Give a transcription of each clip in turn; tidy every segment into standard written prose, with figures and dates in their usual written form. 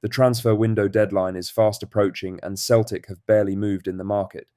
The transfer window deadline is fast approaching and Celtic have barely moved in the market.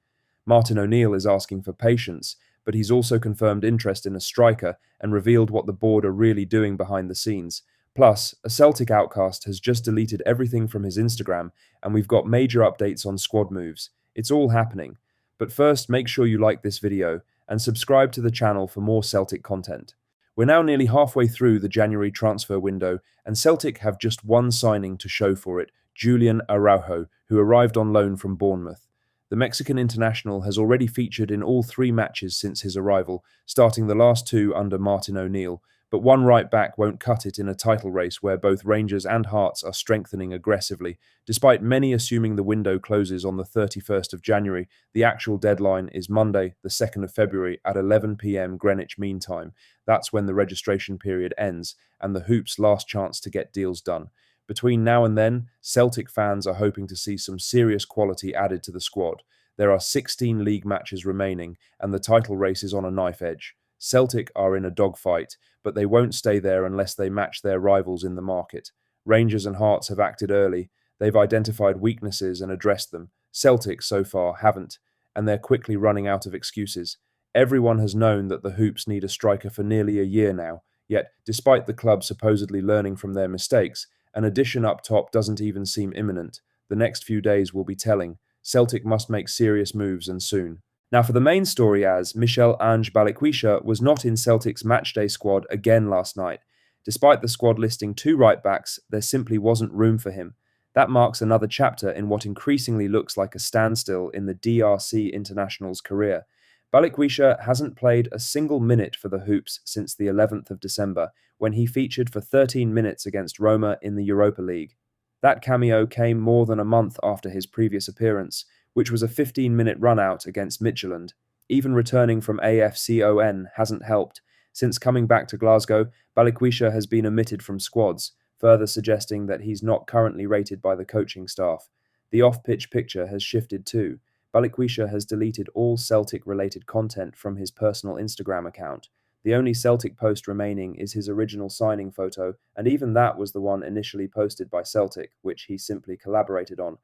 Martin O'Neill is asking for patience, but he's also confirmed interest in a striker and revealed what the board are really doing behind the scenes. Plus, a Celtic outcast has just deleted everything from his Instagram, and we've got major updates on squad moves. It's all happening. But first, make sure you like this video and subscribe to the channel for more Celtic content. We're now nearly halfway through the January transfer window, and Celtic have just one signing to show for it, Julian Araujo, who arrived on loan from Bournemouth. The Mexican international has already featured in all 3 matches since his arrival, starting the last 2 under Martin O'Neill, but one right-back won't cut it in a title race where both Rangers and Hearts are strengthening aggressively. Despite many assuming the window closes on the 31st of January, the actual deadline is Monday, the 2nd of February at 11 p.m. Greenwich Mean Time. That's when the registration period ends and the Hoops' last chance to get deals done. Between now and then, Celtic fans are hoping to see some serious quality added to the squad. There are 16 league matches remaining and the title race is on a knife edge. Celtic are in a dogfight, but they won't stay there unless they match their rivals in the market. Rangers and Hearts have acted early. They've identified weaknesses and addressed them. Celtic, so far, haven't, and they're quickly running out of excuses. Everyone has known that the Hoops need a striker for nearly a year now, yet, despite the club supposedly learning from their mistakes, an addition up top doesn't even seem imminent. The next few days will be telling. Celtic must make serious moves and soon. Now for the main story, as Michel-Ange Balisha was not in Celtic's matchday squad again last night. Despite the squad listing 2 right-backs, there simply wasn't room for him. That marks another chapter in what increasingly looks like a standstill in the DRC international's career. Balisha hasn't played a single minute for the Hoops since the 11th of December, when he featured for 13 minutes against Roma in the Europa League. That cameo came more than a month after his previous appearance, which was a 15-minute run-out against Midtjylland. Even returning from AFCON hasn't helped. Since coming back to Glasgow, Balisha has been omitted from squads, further suggesting that he's not currently rated by the coaching staff. The off-pitch picture has shifted too. Balisha has deleted all Celtic-related content from his personal Instagram account. The only Celtic post remaining is his original signing photo, and even that was the one initially posted by Celtic, which he simply collaborated on.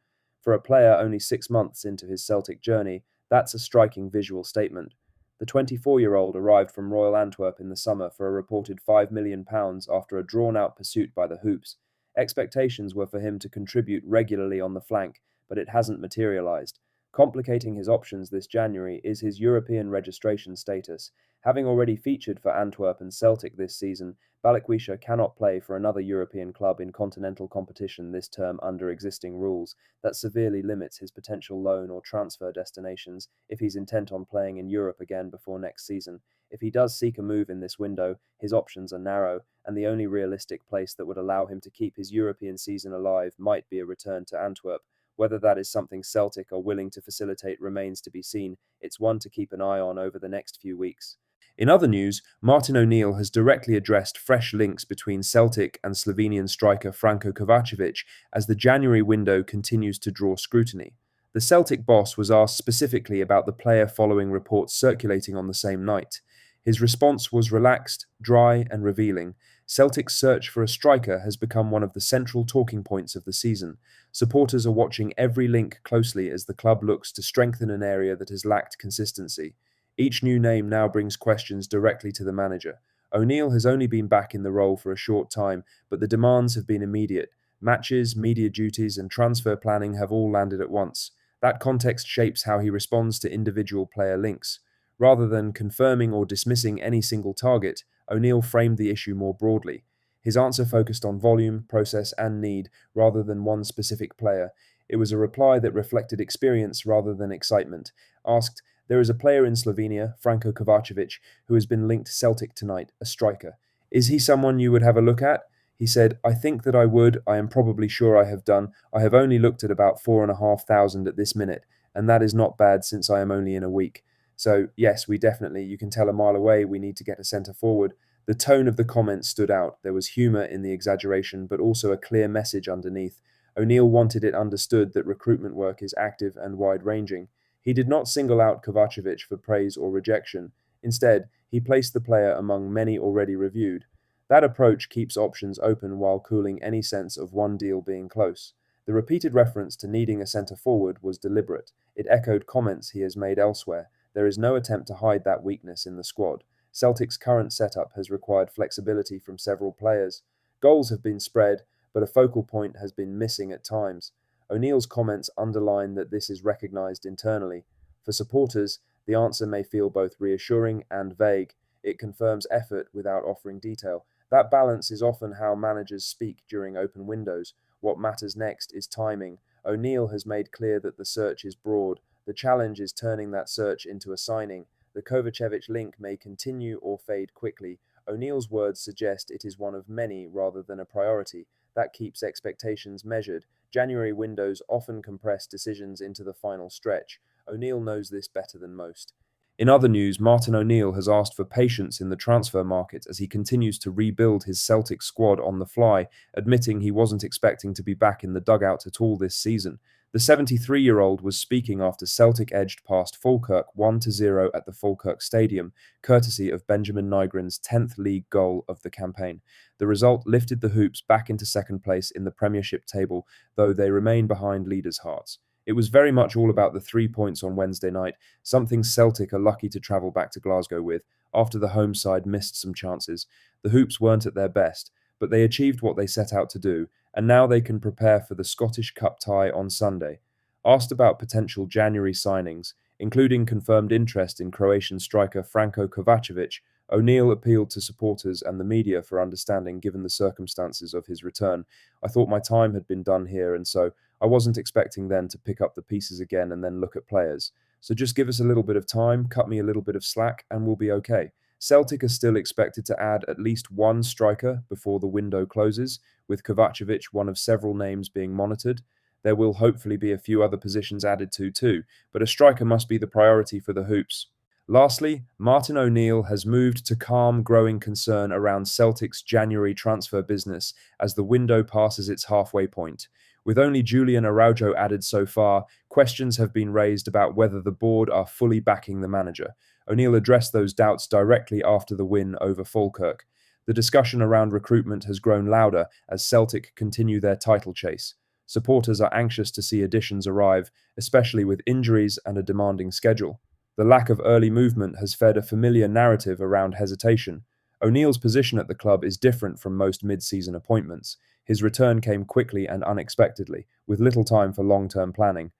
For a player only 6 months into his Celtic journey, that's a striking visual statement. The 24-year-old arrived from Royal Antwerp in the summer for a reported £5 million after a drawn-out pursuit by the Hoops. Expectations were for him to contribute regularly on the flank, but it hasn't materialised. Complicating his options this January is his European registration status. Having already featured for Antwerp and Celtic this season, Balisha cannot play for another European club in continental competition this term under existing rules. That severely limits his potential loan or transfer destinations if he's intent on playing in Europe again before next season. If he does seek a move in this window, his options are narrow, and the only realistic place that would allow him to keep his European season alive might be a return to Antwerp. Whether that is something Celtic are willing to facilitate remains to be seen. It's one to keep an eye on over the next few weeks. In other news, Martin O'Neill has directly addressed fresh links between Celtic and Slovenian striker Franko Kovacevic as the January window continues to draw scrutiny. The Celtic boss was asked specifically about the player following reports circulating on the same night. His response was relaxed, dry, and revealing. Celtic's search for a striker has become one of the central talking points of the season. Supporters are watching every link closely as the club looks to strengthen an area that has lacked consistency. Each new name now brings questions directly to the manager. O'Neill has only been back in the role for a short time, but the demands have been immediate. Matches, media duties, and transfer planning have all landed at once. That context shapes how he responds to individual player links. Rather than confirming or dismissing any single target, O'Neill framed the issue more broadly. His answer focused on volume, process, and need, rather than one specific player. It was a reply that reflected experience rather than excitement. Asked, "There is a player in Slovenia, Franko Kovacevic, who has been linked to Celtic tonight, a striker. Is he someone you would have a look at?" He said, "I think that I would. I am probably sure I have done. I have only looked at about 4,500 at this minute, and that is not bad since I am only in a week. So, yes, you can tell a mile away we need to get a centre forward." The tone of the comments stood out. There was humour in the exaggeration, but also a clear message underneath. O'Neill wanted it understood that recruitment work is active and wide-ranging. He did not single out Kovacevic for praise or rejection. Instead, he placed the player among many already reviewed. That approach keeps options open while cooling any sense of one deal being close. The repeated reference to needing a centre forward was deliberate. It echoed comments he has made elsewhere. There is no attempt to hide that weakness in the squad. Celtic's current setup has required flexibility from several players. Goals have been spread, but a focal point has been missing at times. O'Neill's comments underline that this is recognised internally. For supporters, the answer may feel both reassuring and vague. It confirms effort without offering detail. That balance is often how managers speak during open windows. What matters next is timing. O'Neill has made clear that the search is broad. The challenge is turning that search into a signing. The Kovacevic link may continue or fade quickly. O'Neill's words suggest it is one of many rather than a priority. That keeps expectations measured. January windows often compress decisions into the final stretch. O'Neill knows this better than most. In other news, Martin O'Neill has asked for patience in the transfer market as he continues to rebuild his Celtic squad on the fly, admitting he wasn't expecting to be back in the dugout at all this season. The 73-year-old was speaking after Celtic edged past Falkirk 1-0 at the Falkirk Stadium, courtesy of Benjamin Nygren's 10th league goal of the campaign. The result lifted the Hoops back into second place in the Premiership table, though they remain behind leaders' Hearts. It was very much all about the 3 points on Wednesday night, something Celtic are lucky to travel back to Glasgow with, after the home side missed some chances. The Hoops weren't at their best, but they achieved what they set out to do, and now they can prepare for the Scottish Cup tie on Sunday. Asked about potential January signings, including confirmed interest in Croatian striker Franko Kovacevic, O'Neill appealed to supporters and the media for understanding given the circumstances of his return. I thought my time had been done here, and so I wasn't expecting then to pick up the pieces again and then look at players. So just give us a little bit of time, cut me a little bit of slack, and we'll be okay. Celtic are still expected to add at least one striker before the window closes, with Kovacevic one of several names being monitored. There will hopefully be a few other positions added to too, but a striker must be the priority for the Hoops. Lastly, Martin O'Neill has moved to calm growing concern around Celtic's January transfer business as the window passes its halfway point. With only Julian Araujo added so far, questions have been raised about whether the board are fully backing the manager. O'Neill addressed those doubts directly after the win over Falkirk. The discussion around recruitment has grown louder as Celtic continue their title chase. Supporters are anxious to see additions arrive, especially with injuries and a demanding schedule. The lack of early movement has fed a familiar narrative around hesitation. O'Neill's position at the club is different from most mid-season appointments. His return came quickly and unexpectedly, with little time for long-term planning.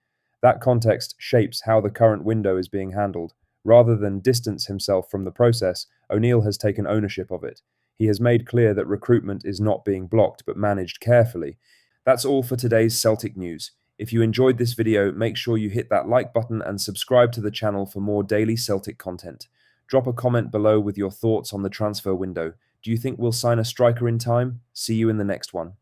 That context shapes how the current window is being handled. Rather than distance himself from the process, O'Neill has taken ownership of it. He has made clear that recruitment is not being blocked but managed carefully. That's all for today's Celtic news. If you enjoyed this video, make sure you hit that like button and subscribe to the channel for more daily Celtic content. Drop a comment below with your thoughts on the transfer window. Do you think we'll sign a striker in time? See you in the next one.